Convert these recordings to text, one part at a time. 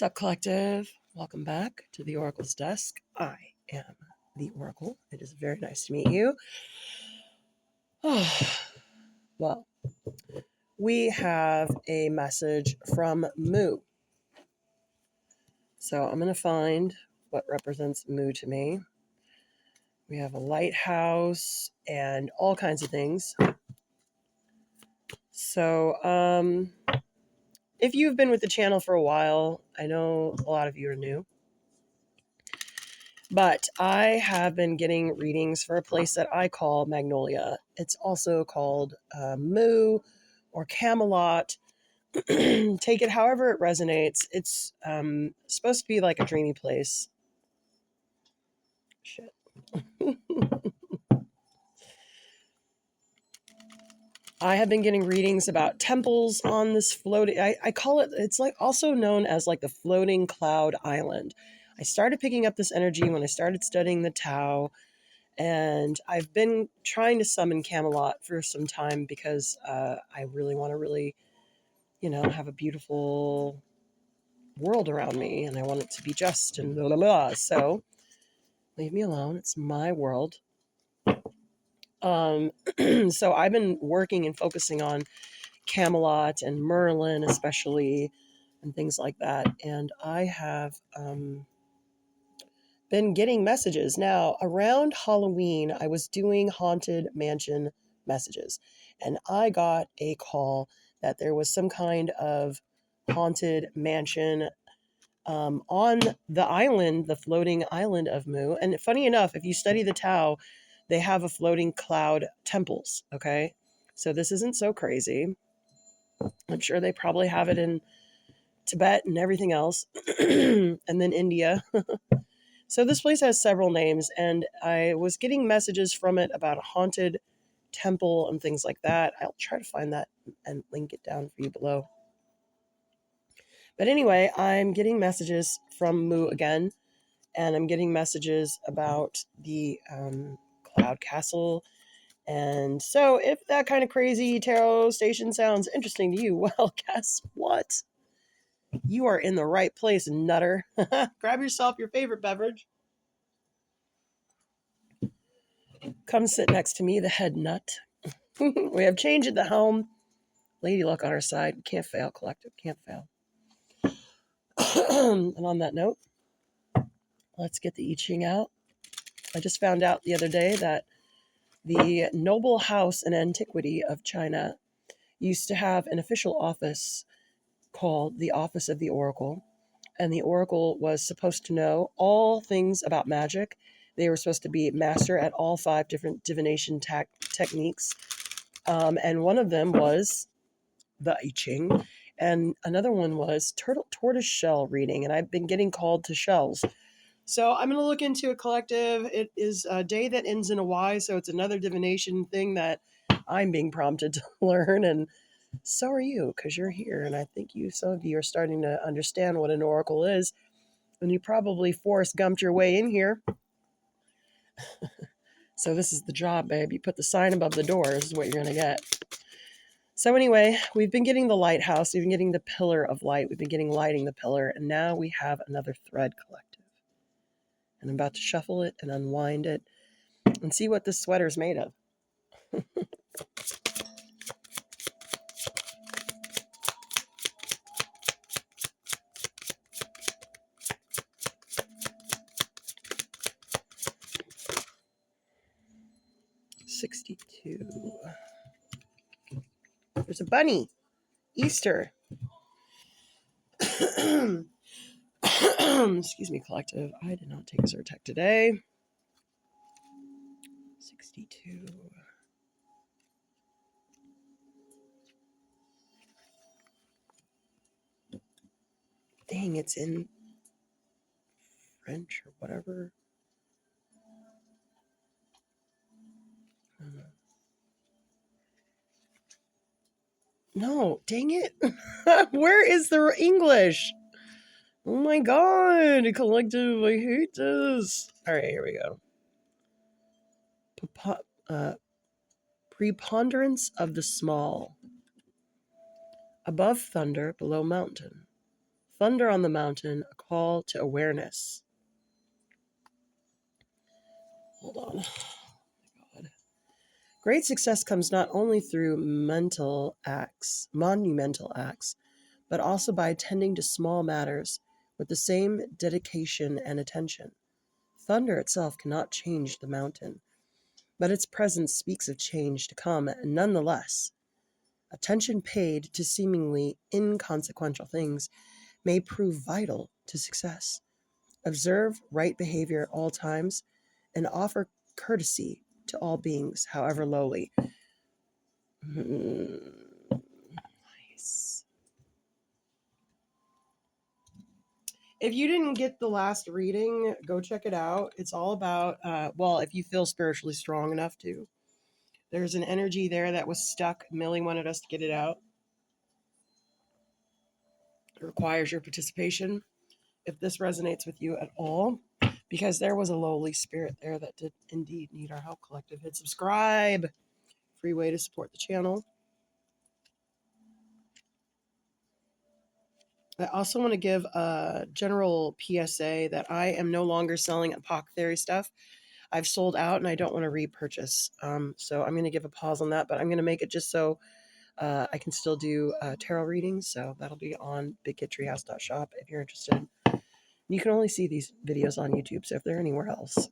What's up, collective? Welcome back to the Oracle's Desk. I am the Oracle. It is very nice to meet you. Well, we have a message from Mu. So I'm going to find what represents Mu to me. We have a lighthouse and all kinds of things. So, if you've been with the channel for a while, I know a lot of you are new. But I have been getting readings for a place that I call Magnolia. It's also called Mu or Camelot. Take it however it resonates. It's supposed to be like a dreamy place. Shit. I have been getting readings about temples on this floating. I call it. It's like also known as like the floating cloud island. I started picking up this energy when I started studying the Tao. And I've been trying to summon Camelot for some time because I really want to have a beautiful world around me, and I want it to be just and blah, blah, blah. So leave me alone. It's my world. So I've been working and focusing on Camelot and Merlin especially and things like that. And I have been getting messages. Now, around Halloween, I was doing Haunted Mansion messages, and I got a call that there was some kind of haunted mansion on the island, the floating island of Mu. And funny enough, if you study the Tao, they have a floating cloud temples, okay? So this isn't so crazy. I'm sure they probably have it in Tibet and everything else, and then India. So this place has several names, and I was getting messages from it about a haunted temple and things like that. I'll try to find that and link it down for you below. But anyway, I'm getting messages from Mu again, and I'm getting messages about the Cloud Castle. And so if that kind of crazy tarot station sounds interesting to you, well, guess what? You are in the right place, nutter. Grab yourself your favorite beverage. Come sit next to me, the head nut. We have change at the helm. Lady luck on our side. Can't fail, collective. Can't fail. And on that note, let's get the I Ching out. I just found out the other day that the noble house in antiquity of China used to have an official office called the Office of the Oracle. And the Oracle was supposed to know all things about magic. They were supposed to be master at all 5 different divination techniques. And one of them was the I Ching, and another one was tortoise shell reading, and I've been getting called to shells. So I'm going to look into a collective. It is a day that ends in a Y, so it's another divination thing that I'm being prompted to learn, and so are you, because you're here, and I think some of you are starting to understand what an oracle is, and you probably Forrest Gumped your way in here. So this is the job, babe. You put the sign above the door, this is what you're going to get. So anyway, we've been getting the lighthouse, we've been getting the pillar of light, we've been getting lighting the pillar, and now we have another thread collective. And I'm about to shuffle it and unwind it and see what this sweater is made of. $62. There's a bunny. Easter. Excuse me, collective. I did not take a Zyrtec today. 62. Dang, it's in French or whatever. No, dang it. Where is the English? Oh my god, collective, I hate this. Alright, here we go. Preponderance of the small. Above thunder, below mountain. Thunder on the mountain, a call to awareness. Hold on. God. Great success comes not only through monumental acts, but also by attending to small matters with the same dedication and attention. Thunder itself cannot change the mountain, but its presence speaks of change to come, and nonetheless, attention paid to seemingly inconsequential things may prove vital to success. Observe right behavior at all times and offer courtesy to all beings, however lowly. Nice. If you didn't get the last reading, go check it out. It's all about, if you feel spiritually strong enough to. There's an energy there that was stuck. Millie wanted us to get it out. It requires your participation. If this resonates with you at all, because there was a lowly spirit there that did indeed need our help. Collective, hit subscribe. Free way to support the channel. I also want to give a general PSA that I am no longer selling apothecary stuff. I've sold out and I don't want to repurchase. So I'm going to give a pause on that, but I'm going to make it just so I can still do tarot readings. So that'll be on bigkittreehouse.shop if you're interested. You can only see these videos on YouTube. So if they're anywhere else,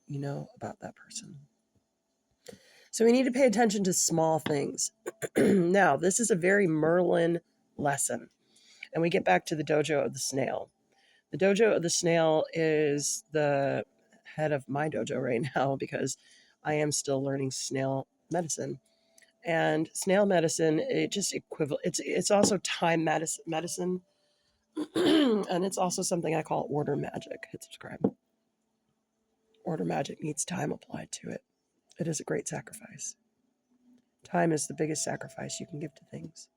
you know about that person. So we need to pay attention to small things. Now, this is a very Merlin lesson. And we get back to the Dojo of the Snail. The Dojo of the Snail is the head of my dojo right now because I am still learning snail medicine. And snail medicine, it's also time medicine. And it's also something I call order magic. Hit subscribe. Order magic needs time applied to it. It is a great sacrifice. Time is the biggest sacrifice you can give to things.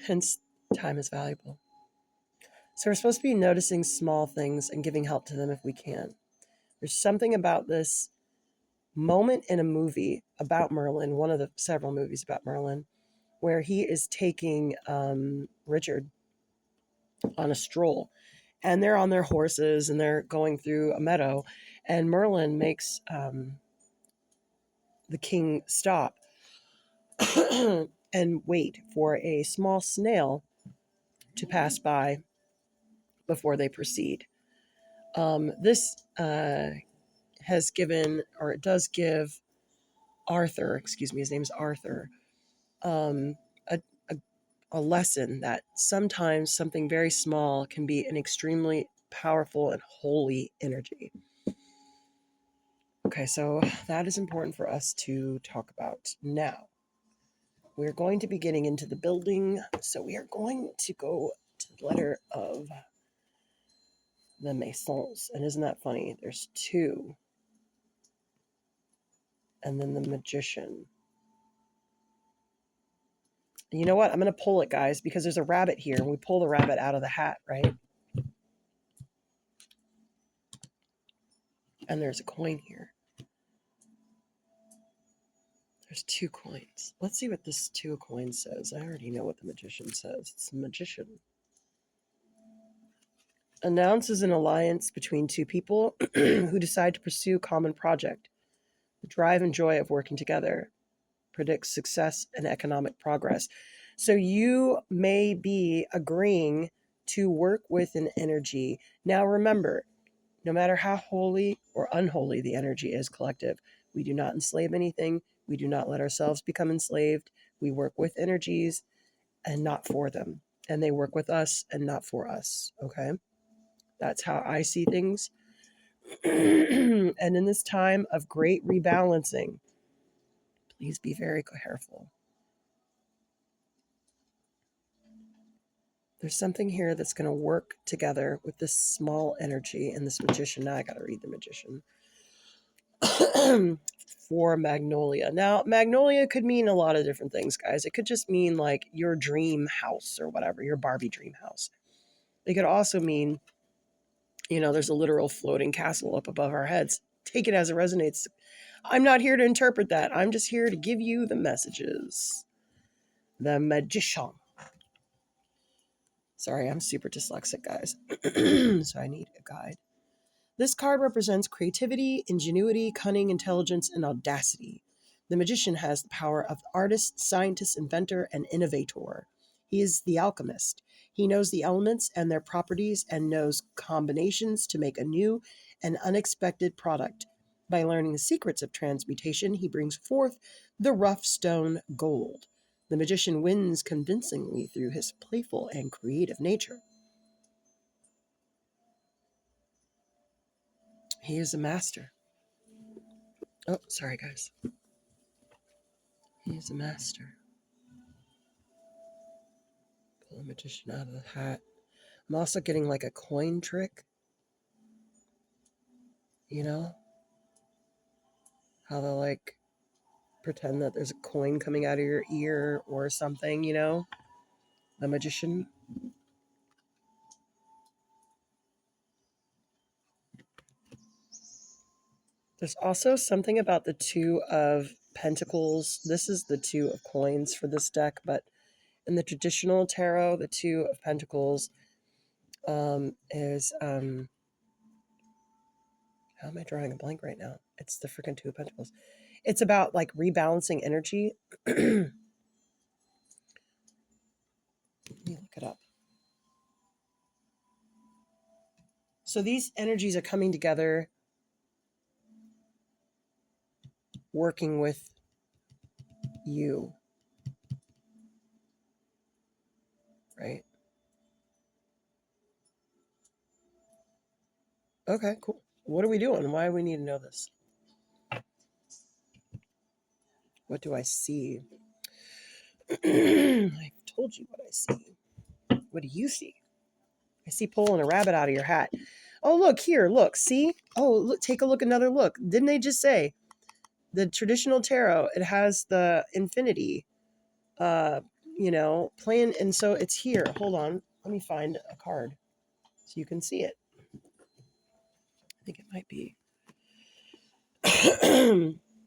Hence, time is valuable. So we're supposed to be noticing small things and giving help to them if we can. There's something about this moment in a movie about Merlin, one of the several movies about Merlin, where he is taking Richard on a stroll. And they're on their horses and they're going through a meadow. And Merlin makes the king stop and wait for a small snail to pass by before they proceed. This has given, or it does give Arthur, his name is Arthur, a lesson that sometimes something very small can be an extremely powerful and holy energy. Okay, so that is important for us to talk about. Now, we're going to be getting into the building, so we are going to go to the letter of the Masons. And isn't that funny? There's two. And then the Magician. And you know what? I'm going to pull it, guys, because there's a rabbit here, and we pull the rabbit out of the hat, right? And there's a coin here. There's 2 coins. Let's see what this 2 coins says. I already know what the Magician says. It's the Magician. Announces an alliance between 2 people who decide to pursue a common project. The drive and joy of working together. Predicts success and economic progress. So you may be agreeing to work with an energy. Now remember, no matter how holy or unholy the energy is, collective, we do not enslave anything. We do not let ourselves become enslaved. We work with energies and not for them. And they work with us and not for us. Okay? That's how I see things. And in this time of great rebalancing, please be very careful. There's something here that's going to work together with this small energy and this Magician. Now I got to read the Magician. For Magnolia. Now, Magnolia could mean a lot of different things, guys. It could just mean like your dream house or whatever, your Barbie dream house. It could also mean, there's a literal floating castle up above our heads. Take it as it resonates. I'm not here to interpret that. I'm just here to give you the messages. the Magician. Sorry, I'm super dyslexic, guys. So I need a guide. This card represents creativity, ingenuity, cunning, intelligence, and audacity. The magician has the power of artist, scientist, inventor, and innovator. He is the alchemist. He knows the elements and their properties and knows combinations to make a new and unexpected product. By learning the secrets of transmutation, he brings forth the rough stone gold. The magician wins convincingly through his playful and creative nature. He is a master. Oh, sorry, guys. He is a master. Pull a magician out of the hat. I'm also getting like a coin trick. You know? How they'll like pretend that there's a coin coming out of your ear or something, you know? The magician. There's also something about the Two of Pentacles. This is the Two of Coins for this deck, but in the traditional tarot, the Two of Pentacles is how am I drawing a blank right now? It's the freaking Two of Pentacles. It's about like rebalancing energy. Let me look it up. So these energies are coming together, working with you, right? Okay, cool. What are we doing? Why do we need to know this? What do I see? I've told you what I see. What do you see? I see pulling a rabbit out of your hat. Oh, look here. Look, see? Oh, look, take a look, another look. Didn't they just say the traditional tarot, it has the infinity, plan. And so it's here. Hold on. Let me find a card so you can see it. I think it might be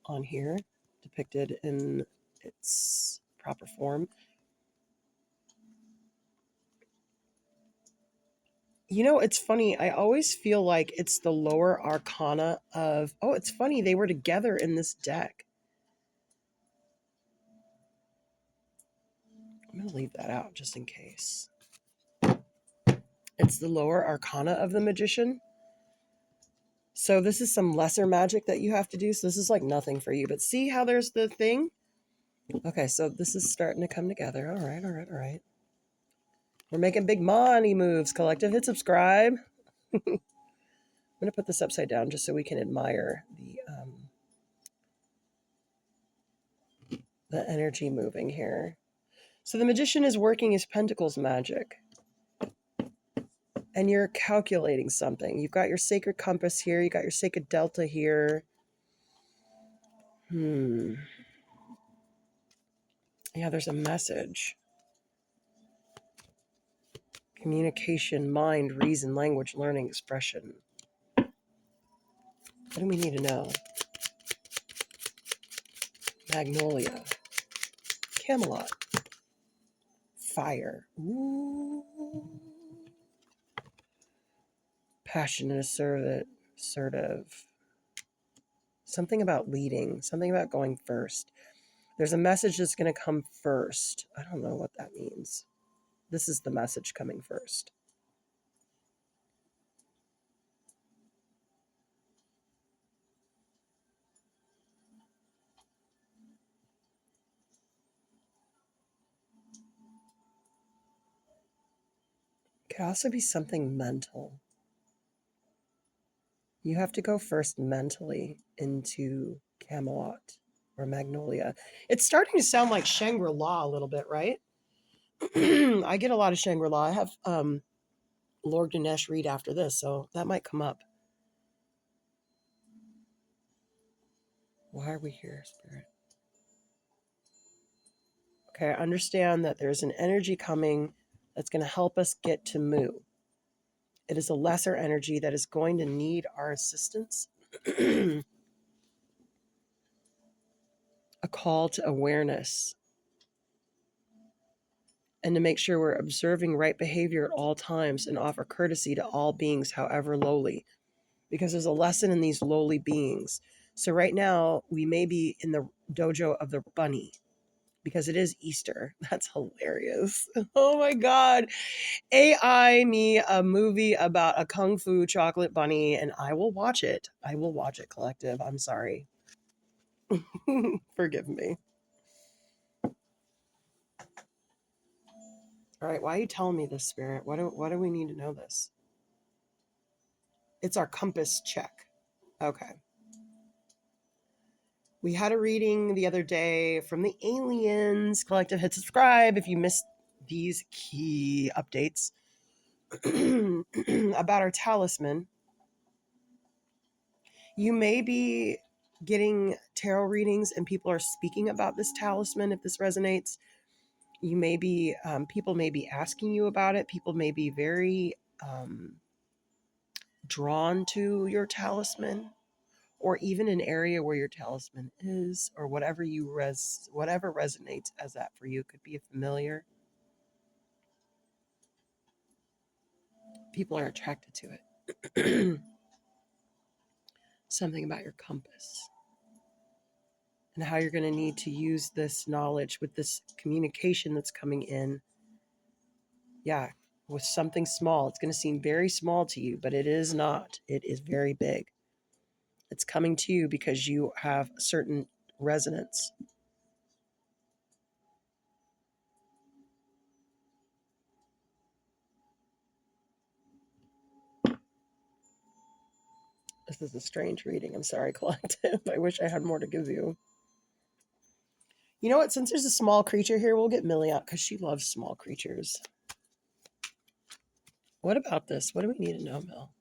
on here, depicted in its proper form. You know, it's funny. I always feel like it's the lower arcana of. Oh, it's funny. They were together in this deck. I'm going to leave that out just in case. It's the lower arcana of the magician. So this is some lesser magic that you have to do. So this is like nothing for you. But see how there's the thing? Okay, so this is starting to come together. All right. We're making big money moves, collective. Hit subscribe. I'm going to put this upside down just so we can admire the energy moving here. So the magician is working his pentacles magic. And you're calculating something. You've got your sacred compass here. You got your sacred delta here. Yeah, there's a message. Communication, mind, reason, language, learning, expression. What do we need to know? Magnolia. Camelot. Fire. Ooh. Passionate, assertive. Something about leading. Something about going first. There's a message that's going to come first. I don't know what that means. This is the message coming first. It could also be something mental. You have to go first mentally into Camelot or Magnolia. It's starting to sound like Shangri-La a little bit, right? I get a lot of Shangri-La. I have Lord Ganesh read after this, so that might come up. Why are we here, Spirit? Okay, I understand that there's an energy coming that's going to help us get to Mu. It is a lesser energy that is going to need our assistance. A call to awareness. and to make sure we're observing right behavior at all times and offer courtesy to all beings, however lowly, because there's a lesson in these lowly beings. So right now we may be in the dojo of the bunny because it is Easter. That's hilarious. Oh my God. AI me a movie about a Kung Fu chocolate bunny, and I will watch it. I will watch it, collective. I'm sorry. Forgive me. All right, why are you telling me this, Spirit? Why do we need to know this? It's our compass check. Okay. We had a reading the other day from the Aliens Collective. Hit subscribe if you missed these key updates about our talisman. You may be getting tarot readings and people are speaking about this talisman if this resonates. You may be, people may be asking you about it. People may be very drawn to your talisman, or even an area where your talisman is, or whatever whatever resonates as that for you. It could be a familiar. People are attracted to it. Something about your compass and how you're going to need to use this knowledge with this communication that's coming in. Yeah, with something small. It's going to seem very small to you, but it is not. It is very big. It's coming to you because you have a certain resonance. This is a strange reading. I'm sorry, collective. I wish I had more to give you. You know what? Since there's a small creature here, we'll get Millie out because she loves small creatures. What about this? What do we need to know, Mill?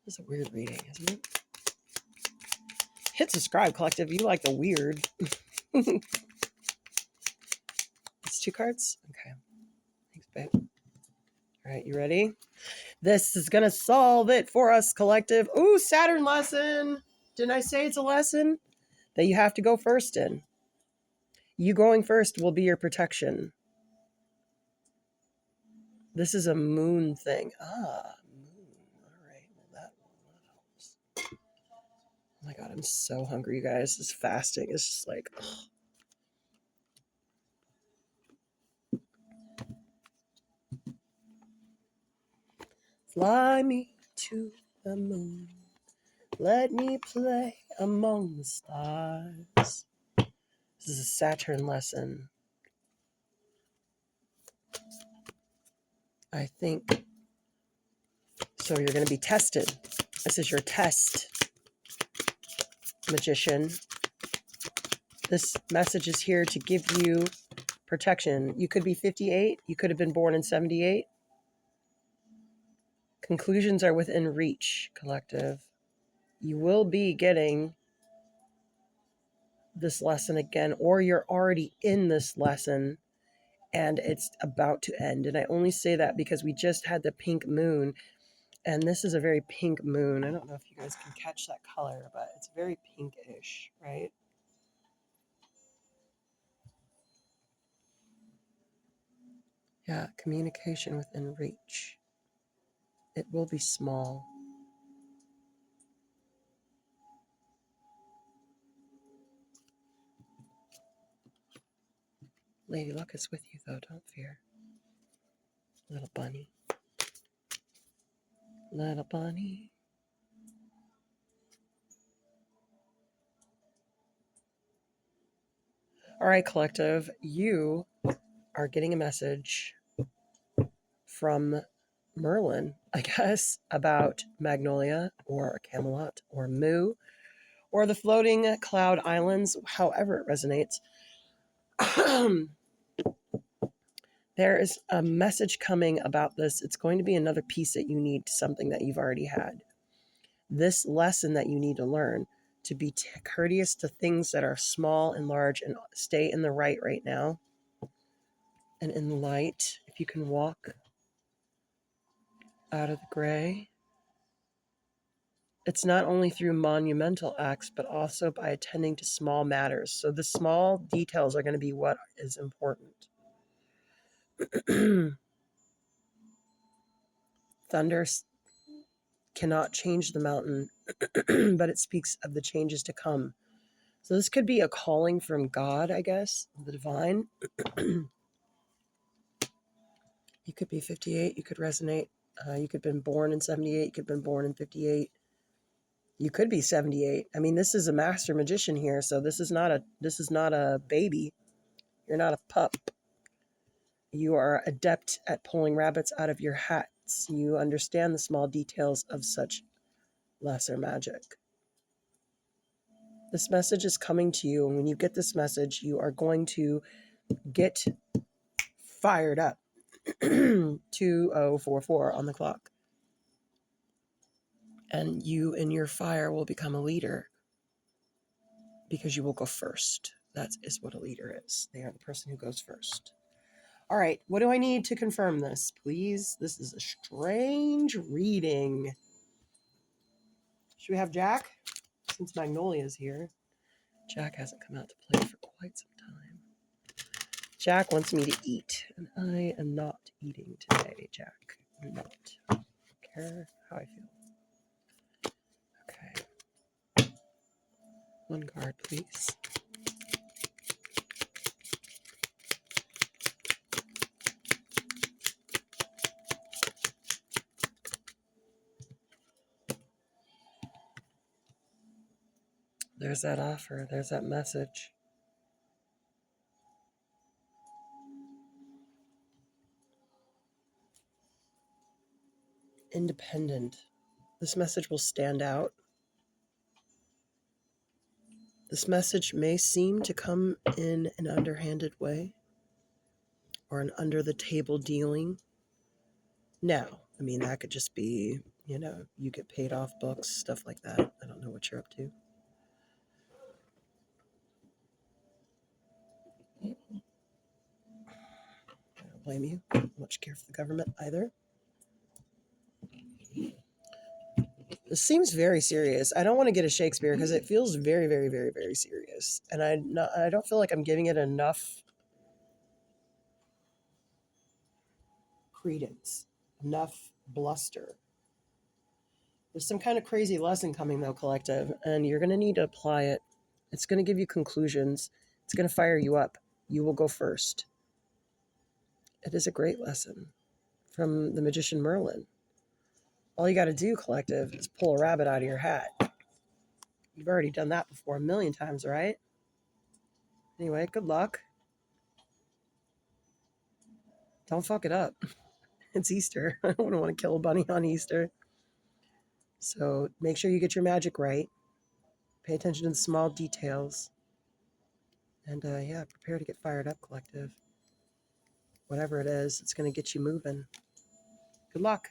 This is a weird reading, isn't it? Hit subscribe, collective. You like the weird. It's 2 cards? Okay. Thanks, babe. All right, you ready? This is going to solve it for us, collective. Ooh, Saturn lesson. Didn't I say it's a lesson that you have to go first in? You going first will be your protection. This is a moon thing. Moon. All right. Well, that helps. Oh my God, I'm so hungry, you guys. This fasting is just like, ugh. Fly me to the moon. Let me play among the stars. This is a Saturn lesson. I think. So you're going to be tested. This is your test, magician. This message is here to give you protection. You could be 58. You could have been born in 78. Conclusions are within reach, collective. You will be getting this lesson again, or you're already in this lesson and it's about to end. And I only say that because we just had the pink moon, and this is a very pink moon. I don't know if you guys can catch that color, but it's very pinkish, right? Yeah, communication within reach. It will be small. Lady Luck is with you, though. Don't fear. Little bunny. Little bunny. All right, collective. You are getting a message from Merlin, I guess, about Magnolia or Camelot or Mu or the floating cloud islands, however it resonates. There is a message coming about this. It's going to be another piece that you need to something that you've already had. This lesson that you need to learn to be courteous to things that are small and large and stay in the right now and in the light. If you can walk out of the gray. It's not only through monumental acts, but also by attending to small matters. So the small details are going to be what is important. Thunder cannot change the mountain, but it speaks of the changes to come. So this could be a calling from God, I guess, the divine. You could be 58. You could resonate. You could have been born in 78. You could have been born in 58. You could be 78. I mean, this is a master magician here, so this is not a baby. You're not a pup. You are adept at pulling rabbits out of your hats. You understand the small details of such lesser magic. This message is coming to you, and when you get this message, you are going to get fired up. 2044 on the clock. And you in your fire will become a leader because you will go first. That is what a leader is. They are the person who goes first. All right, what do I need to confirm this, please? This is a strange reading. Should we have Jack? Since Magnolia is here. Jack hasn't come out to play for quite some time. Jack wants me to eat, and I am not eating today, Jack. I'm not. I don't care how I feel. Okay. One card, please. There's that offer. There's that message. Independent. This message will stand out. This message may seem to come in an underhanded way or an under-the-table dealing. Now, I mean, that could just be, you get paid off books, stuff like that. I don't know what you're up to. I don't blame you. I don't much care for the government either. This seems very serious. I don't want to get a Shakespeare because it feels very, very, very, very serious. And I don't feel like I'm giving it enough credence, enough bluster. There's some kind of crazy lesson coming, though, collective, and you're going to need to apply it. It's going to give you conclusions. It's going to fire you up. You will go first. It is a great lesson from the magician Merlin. All you got to do, collective, is pull a rabbit out of your hat. You've already done that before a million times, right? Anyway, good luck. Don't fuck it up. It's Easter. I don't want to kill a bunny on Easter. So make sure you get your magic right. Pay attention to the small details. And prepare to get fired up, collective. Whatever it is, it's going to get you moving. Good luck.